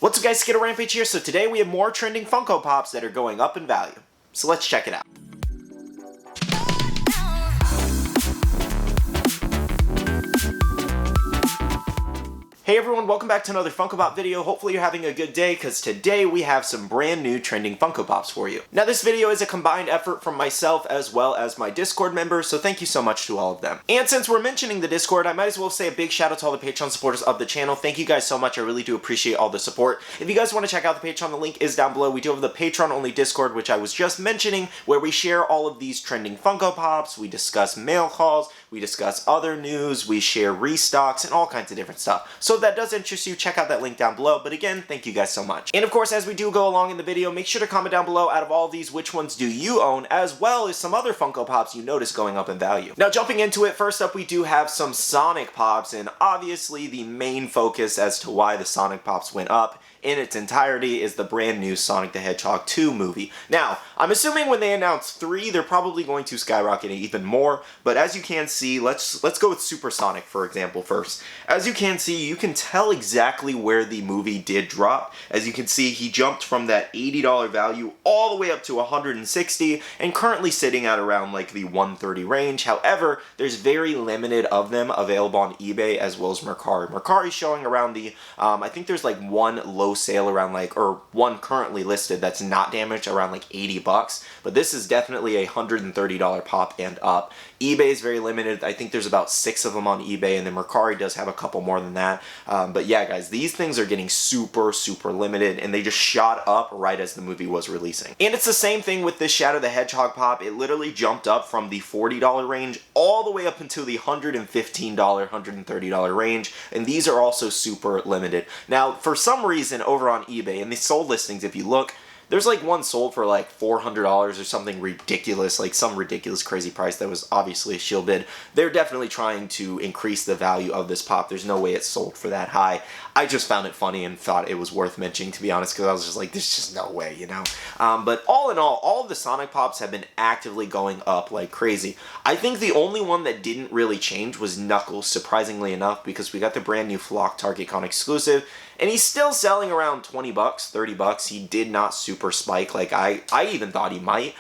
What's up guys, Skittlerampage here. So today we have more trending Funko Pops that are going up in value. So let's check it out. Hey everyone, welcome back to another Funko Pop video. Hopefully you're having a good day, because today we have some brand new trending Funko Pops for you. Now this video is a combined effort from myself as well as my Discord members, so thank you so much to all of them. And since we're mentioning the Discord, I might as well say a big shout out to all the Patreon supporters of the channel. Thank you guys so much, I really do appreciate all the support. If you guys want to check out the Patreon, the link is down below. We do have the Patreon only Discord, which I was just mentioning, where we share all of these trending Funko Pops, we discuss mail calls, we discuss other news, we share restocks, and all kinds of different stuff. So if that does interest you, check out that link down below. But again, thank you guys so much. And of course, as we do go along in the video, make sure to comment down below, out of all of these, which ones do you own, as well as some other Funko Pops you notice going up in value. Now jumping into it, first up we do have some Sonic Pops, and obviously the main focus as to why the Sonic Pops went up in its entirety is the brand new Sonic the Hedgehog 2 movie. Now, I'm assuming when they announce 3, they're probably going to skyrocket it even more, but as you can see, let's go with Super Sonic, for example, first. As you can see, you can tell exactly where the movie did drop. As you can see, he jumped from that $80 value all the way up to $160, and currently sitting at around like the $130 range. However, there's very limited of them available on eBay as well as Mercari. Mercari's showing around the, I think there's like one low sale around like, or one currently listed that's not damaged around like 80 bucks, but this is definitely a $130 pop and up. eBay is very limited. I think there's about 6 of them on eBay, and then Mercari does have a couple more than that. But yeah guys, these things are getting super limited, and they just shot up right as the movie was releasing. And it's the same thing with this Shadow the Hedgehog pop. It literally jumped up from the $40 range all the way up until the $115, $130 range, and these are also super limited. Now for some reason over on eBay, and the sold listings, if you look, there's like one sold for like $400 or something ridiculous, like some ridiculous crazy price that was obviously a shill bid. They're definitely trying to increase the value of this pop. There's no way it's sold for that high. I just found it funny and thought it was worth mentioning, to be honest, because I was just like, there's just no way, you know? But all in all of the Sonic Pops have been actively going up like crazy. I think the only one that didn't really change was Knuckles, surprisingly enough, because we got the brand new Flock TargetCon exclusive, and he's still selling around 20 bucks, 30 bucks. He did not super spike like I even thought he might,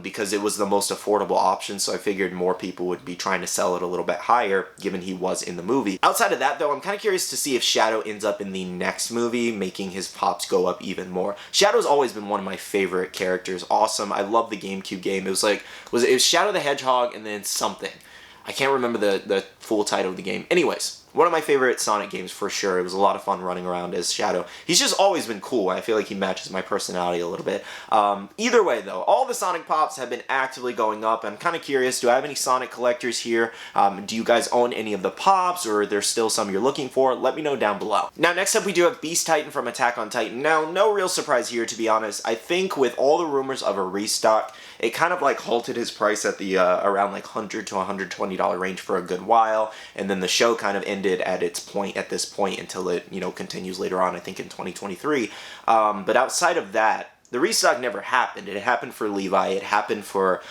because it was the most affordable option, so I figured more people would be trying to sell it a little bit higher, given he was in the movie. Outside of that, though, I'm kind of curious to see if Shadow ends up in the next movie, making his pops go up even more. Shadow's always been one of my favorite characters. Awesome. I love the GameCube game. It was Shadow the Hedgehog and then something. I can't remember the full title of the game. Anyways, one of my favorite Sonic games for sure. It was a lot of fun running around as Shadow. He's just always been cool. I feel like he matches my personality a little bit. Either way though, all the Sonic Pops have been actively going up. I'm kind of curious, do I have any Sonic collectors here? Do you guys own any of the Pops, or are there still some you're looking for? Let me know down below. Now next up we do have Beast Titan from Attack on Titan. Now no real surprise here, to be honest. I think with all the rumors of a restock, it kind of like halted his price at the around like $100 to $120 range for a good while, and then the show kind of ended at this point until it, you know, continues later on, I think in 2023. But outside of that, the restock never happened. It happened for Levi, it happened for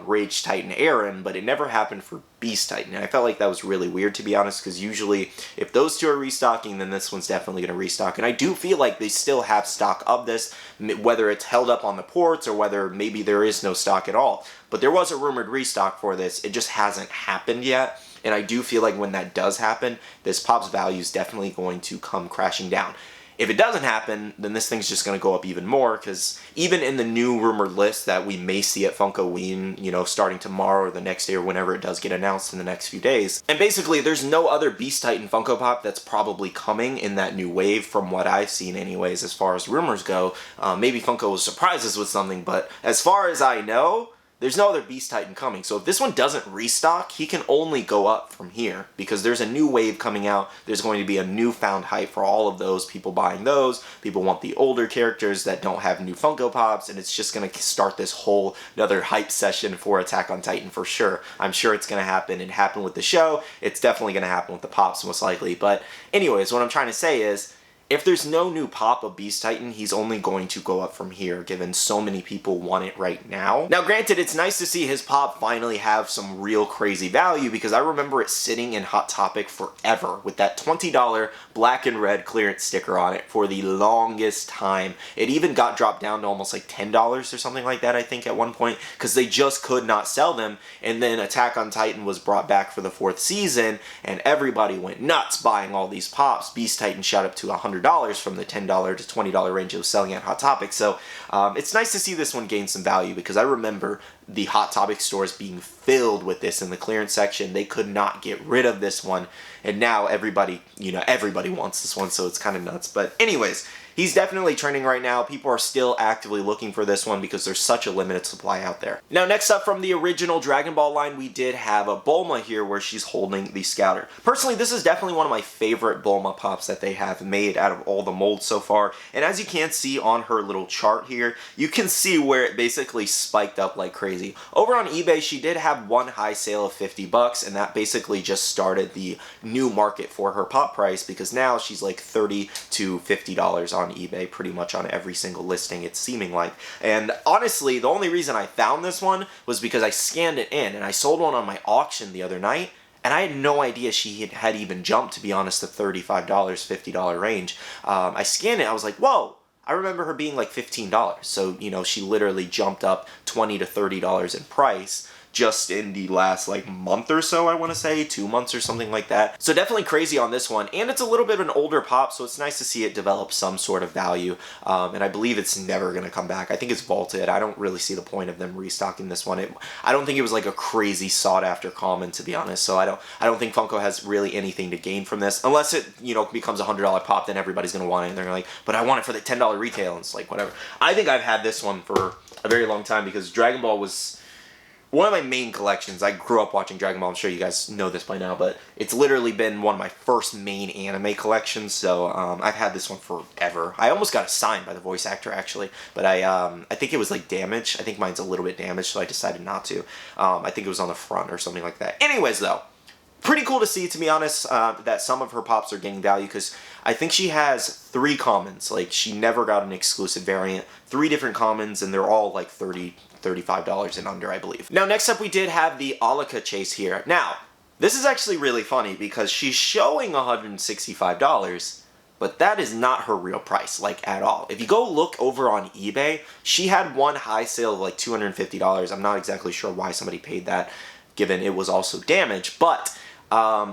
Rage Titan Aaron, but it never happened for Beast Titan. And I felt like that was really weird, to be honest, because usually if those two are restocking, then this one's definitely going to restock. And I do feel like they still have stock of this, whether it's held up on the ports or whether maybe there is no stock at all. But there was a rumored restock for this. It just hasn't happened yet. And I do feel like when that does happen, this pop's value is definitely going to come crashing down. If it doesn't happen, then this thing's just going to go up even more, because even in the new rumored list that we may see at Funkoween, you know, starting tomorrow or the next day or whenever it does get announced in the next few days, and basically there's no other Beast Titan Funko Pop that's probably coming in that new wave from what I've seen anyways as far as rumors go. Maybe Funko will surprise us with something, but as far as I know, there's no other Beast Titan coming. So if this one doesn't restock, he can only go up from here, because there's a new wave coming out. There's going to be a newfound hype for all of those. People buying those. People want the older characters that don't have new Funko Pops, and it's just going to start this whole another hype session for Attack on Titan for sure. I'm sure it's going to happen. It happened with the show. It's definitely going to happen with the Pops most likely. But anyways, what I'm trying to say is, if there's no new pop of Beast Titan, he's only going to go up from here, given so many people want it right now. Now, granted, it's nice to see his pop finally have some real crazy value, because I remember it sitting in Hot Topic forever with that $20 black and red clearance sticker on it for the longest time. It even got dropped down to almost like $10 or something like that, I think, at one point, because they just could not sell them. And then Attack on Titan was brought back for the 4th season, and everybody went nuts buying all these pops. Beast Titan shot up to $100 from the $10 to $20 range it was selling at Hot Topic. So it's nice to see this one gain some value, because I remember the Hot Topic stores being filled with this in the clearance section. They could not get rid of this one, and now everybody, everybody wants this one, so it's kind of nuts. But anyways, he's definitely trending right now. People are still actively looking for this one because there's such a limited supply out there. Now, next up from the original Dragon Ball line, we did have a Bulma here where she's holding the Scouter. Personally, this is definitely one of my favorite Bulma pops that they have made out of all the molds so far. And as you can see on her little chart here, you can see where it basically spiked up like crazy. Over on eBay, she did have one high sale of $50, and that basically just started the new market for her pop price, because now she's like $30 to $50 on eBay pretty much on every single listing, it's seeming like. And honestly, the only reason I found this one was because I scanned it in, and I sold one on my auction the other night, and I had no idea she had even jumped, to be honest, the $35, $50 range. I scanned it, I was like, whoa, I remember her being like $15. So, she literally jumped up $20 to $30 in price just in the last like month or so, I want to say 2 months or something like that. So definitely crazy on this one, and it's a little bit of an older pop, so it's nice to see it develop some sort of value. And I believe it's never going to come back. I think it's vaulted. I don't really see the point of them restocking this one. I don't think it was like a crazy sought after common, to be honest. So I don't think Funko has really anything to gain from this, unless it becomes a $100 pop. Then everybody's going to want it, and they're like, but I want it for the $10 retail, and it's like whatever. I think I've had this one for a very long time, because Dragon Ball was one of my main collections. I grew up watching Dragon Ball. I'm sure you guys know this by now, but it's literally been one of my first main anime collections, so I've had this one forever. I almost got it signed by the voice actor, actually, but I think it was like damaged. I think mine's a little bit damaged, so I decided not to. I think it was on the front or something like that. Anyways, though, pretty cool to see, to be honest, that some of her pops are gaining value, because I think she has 3 commons. Like, she never got an exclusive variant. 3 different commons, and they're all like $35 and under, I believe. Now, next up, we did have the Olika chase here. Now, this is actually really funny, because she's showing $165, but that is not her real price, like, at all. If you go look over on eBay, she had one high sale of like $250. I'm not exactly sure why somebody paid that, given it was also damaged, but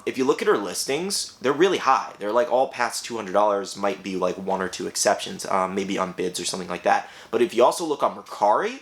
if you look at her listings, they're really high. They're like all past $200, might be like 1 or 2 exceptions, maybe on bids or something like that. But if you also look on Mercari,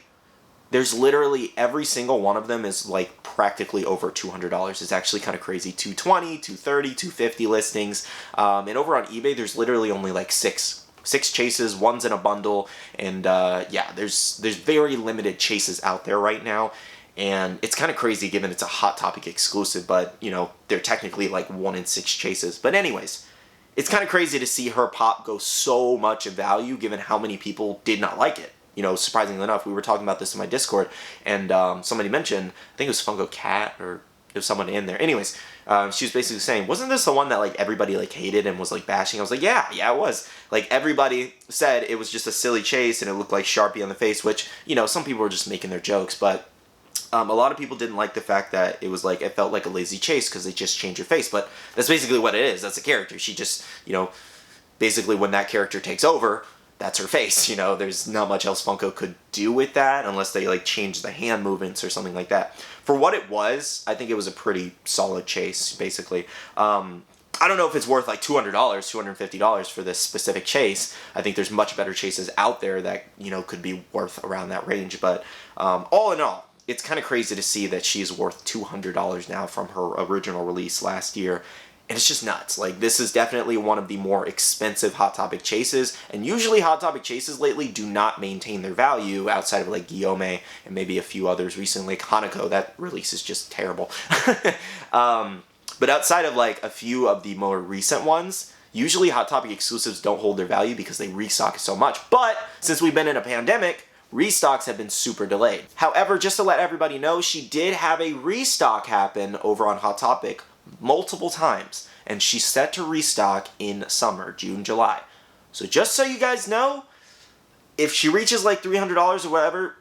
there's literally every single one of them is like practically over $200. It's actually kind of crazy. $220, $230, $250 listings. And over on eBay, there's literally only like six chases. One's in a bundle. And yeah, there's very limited chases out there right now. And it's kind of crazy given it's a Hot Topic exclusive, but they're technically like 1 in 6 chases. But anyways, it's kind of crazy to see her pop go so much of value given how many people did not like it. Surprisingly enough, we were talking about this in my Discord, and somebody mentioned, I think it was Funko Cat, or it was someone in there. Anyways, she was basically saying, wasn't this the one that like everybody like hated and was like bashing? I was like, yeah, it was. Like, everybody said it was just a silly chase and it looked like Sharpie on the face, which, some people were just making their jokes, but a lot of people didn't like the fact that it was like, it felt like a lazy chase because they just changed her face, but that's basically what it is. That's a character. She just, basically when that character takes over, that's her face. There's not much else Funko could do with that unless they like change the hand movements or something like that. For what it was, I think it was a pretty solid chase, basically. I don't know if it's worth like $200, $250 for this specific chase. I think there's much better chases out there that, could be worth around that range. But all in all, it's kind of crazy to see that she's worth $200 now from her original release last year. And it's just nuts. Like, this is definitely one of the more expensive Hot Topic chases, and usually Hot Topic chases lately do not maintain their value outside of like Guillaume and maybe a few others recently. Like Hanako, that release is just terrible. But outside of like a few of the more recent ones, usually Hot Topic exclusives don't hold their value because they restock so much. But since we've been in a pandemic, restocks have been super delayed. However, just to let everybody know, she did have a restock happen over on Hot Topic multiple times, and she's set to restock in summer, June, July. So just so you guys know, if she reaches like $300 or whatever,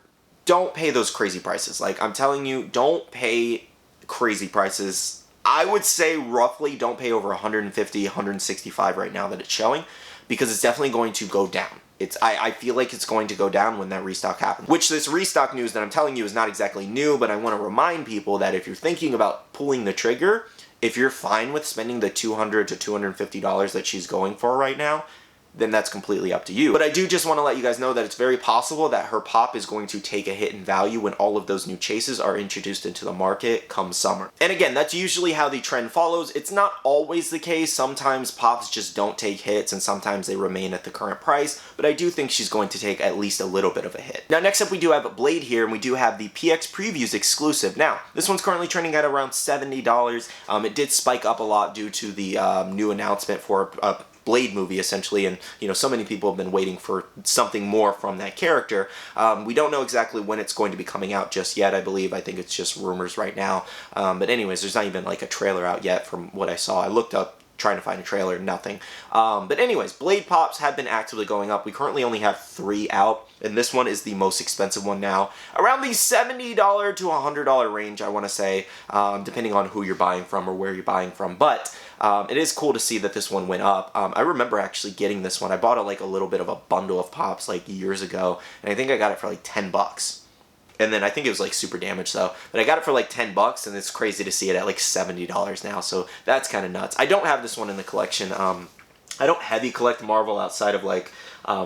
don't pay those crazy prices. Like, I'm telling you, don't pay crazy prices. I would say roughly don't pay over 150, 165 right now that it's showing, because it's definitely going to go down. I feel like it's going to go down when that restock happens. Which this restock news that I'm telling you is not exactly new, but I want to remind people that if you're thinking about pulling the trigger, if you're fine with spending the $200 to $250 that she's going for right now, then that's completely up to you. But I do just want to let you guys know that it's very possible that her pop is going to take a hit in value when all of those new chases are introduced into the market come summer. And again, that's usually how the trend follows. It's not always the case. Sometimes pops just don't take hits and sometimes they remain at the current price, but I do think she's going to take at least a little bit of a hit. Now next up we do have Blade here, and we do have the PX Previews exclusive. Now, this one's currently trending at around $70. It did spike up a lot due to the new announcement for Blade movie, essentially, and you know, so many people have been waiting for something more from that character. We don't know exactly when it's going to be coming out just yet, I believe. I think it's just rumors right now. But anyways, there's not even like a trailer out yet from what I saw. I looked up trying to find a trailer, nothing. But anyways, Blade pops have been actively going up. We currently only have 3 out, and this one is the most expensive one now. Around the $70 to $100 range, I want to say, depending on who you're buying from or where you're buying from. But it is cool to see that this one went up. I remember actually getting this one. I bought like a little bit of a bundle of pops like years ago, and I think I got it for like 10 bucks. And then I think it was like super damaged though. But I got it for like 10 bucks, and it's crazy to see it at like $70 now. So that's kind of nuts. I don't have this one in the collection. I don't heavy collect Marvel outside of like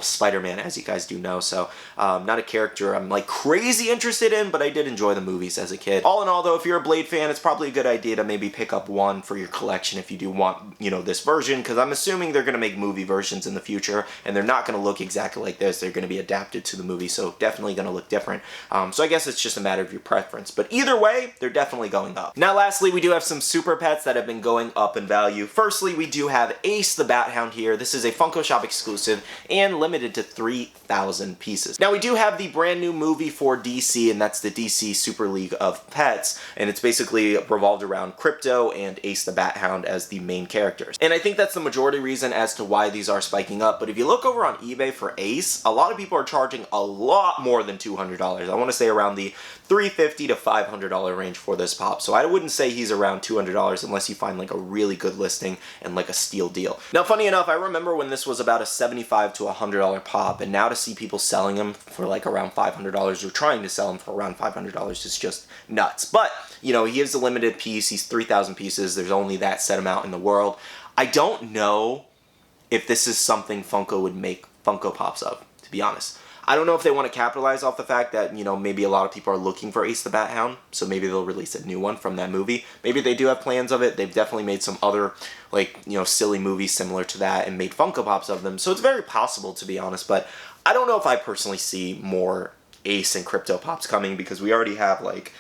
Spider-Man, as you guys do know, so not a character I'm like crazy interested in, but I did enjoy the movies as a kid. All in all though, if you're a Blade fan, it's probably a good idea to maybe pick up one for your collection if you do want, you know, this version, because I'm assuming they're going to make movie versions in the future, and they're not going to look exactly like this. They're going to be adapted to the movie, so definitely going to look different. So I guess it's just a matter of your preference, but either way, they're definitely going up. Now lastly, we do have some super pets that have been going up in value. Firstly, we do have Ace the Bat Hound here. This is a Funko Shop exclusive and limited to 3,000 pieces. Now we do have the brand new movie for DC, and that's the DC Super League of Pets, and it's basically revolved around Crypto and Ace the Bat Hound as the main characters. And I think that's the majority reason as to why these are spiking up. But if you look over on eBay for Ace, a lot of people are charging a lot more than $200. I want to say around the $350 to $500 range for this pop. So I wouldn't say he's around $200 unless you find like a really good listing and like a steal deal. Now funny enough, I remember when this was about a $75 to $100 pop, and now to see people selling them for like around $500 or trying to sell them for around $500 is just nuts. But you know, he is a limited piece. He's 3,000 pieces. There's only that set amount in the world. I don't know if this is something Funko would make Funko Pops of, to be honest. I don't know if they want to capitalize off the fact that, you know, maybe a lot of people are looking for Ace the Bat Hound, so maybe they'll release a new one from that movie. Maybe they do have plans of it. They've definitely made some other, like, you know, silly movies similar to that and made Funko Pops of them, so it's very possible, to be honest, but I don't know if I personally see more Ace and Crypto Pops coming, because we already have, like,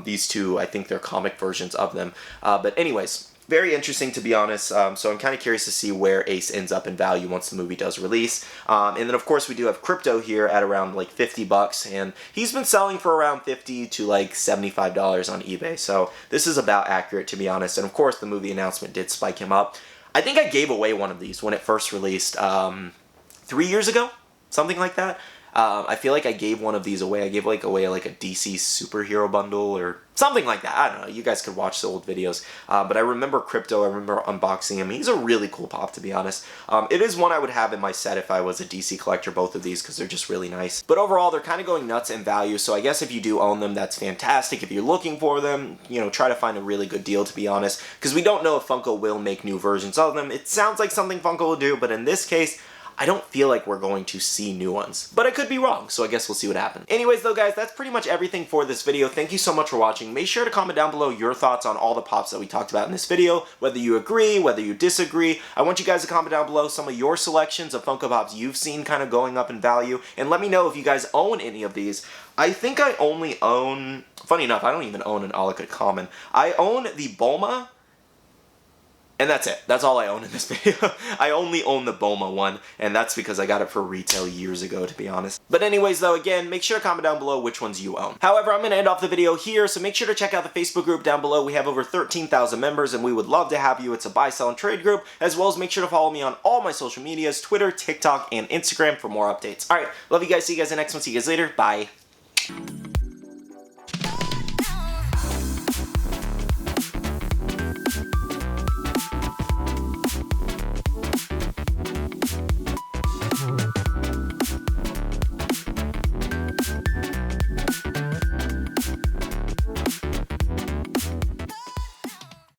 these two, I think they're comic versions of them. But anyways, very interesting, to be honest, so I'm kind of curious to see where Ace ends up in value once the movie does release. And then of course we do have Crypto here at around like 50 bucks, and he's been selling for around $50 to like $75 on eBay, so this is about accurate, to be honest. And of course the movie announcement did spike him up. I think I gave away one of these when it first released 3 years ago, something like that. I feel like I gave one of these away. I gave away like a DC superhero bundle or something like that. I don't know. You guys could watch the old videos. But I remember Crypto. I remember unboxing him. He's a really cool pop, to be honest. It is one I would have in my set if I was a DC collector, both of these, because they're just really nice. But overall, they're kind of going nuts in value. So I guess if you do own them, that's fantastic. If you're looking for them, you know, try to find a really good deal, to be honest, because we don't know if Funko will make new versions of them. It sounds like something Funko will do, but in this case, I don't feel like we're going to see new ones, but I could be wrong, so I guess we'll see what happens. Anyways though guys, that's pretty much everything for this video. Thank you so much for watching. Make sure to comment down below your thoughts on all the pops that we talked about in this video, whether you agree, whether you disagree. I want you guys to comment down below some of your selections of Funko Pops you've seen kind of going up in value, and let me know if you guys own any of these. I think I only own, funny enough, I don't even own an Olika common. I own the Bulma And that's it. That's all I own in this video. I only own the Boma one, and that's because I got it for retail years ago, to be honest. But anyways, though, again, make sure to comment down below which ones you own. However, I'm going to end off the video here, so make sure to check out the Facebook group down below. We have over 13,000 members, and we would love to have you. It's a buy, sell, and trade group, as well as make sure to follow me on all my social medias, Twitter, TikTok, and Instagram for more updates. Alright, love you guys. See you guys in the next one. See you guys later. Bye.